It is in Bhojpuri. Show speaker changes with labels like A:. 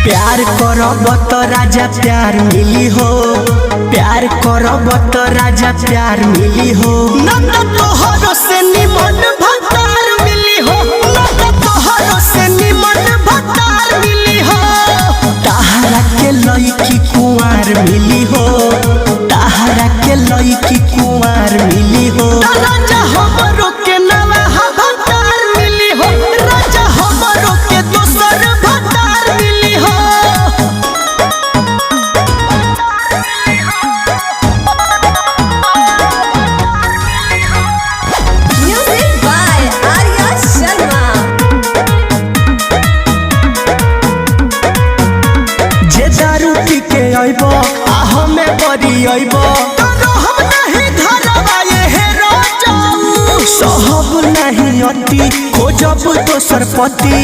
A: प्यार करब तो राजा प्यार मिली हो, प्यार करब तो राजा प्यार मिली हो। न तो तोहरो से निमन भतार मिली हो, न तो तोहरो से निमन भतार मिली हो। ताहरा के लईकी कुंवार मिली हो, ताहरा के लईकी कुंवार मिली हो। राजा हमरो के नवा भतार मिली हो, राजा हमरो के दोसर भतार मिली हो।
B: Music by Arya Sharma.
A: जे दारू पी के अइबो आ हमें बरी अइबो, तो हम नहीं धरवा ये राजाऊ। सहब नहीं अति खोजब दोसर पति।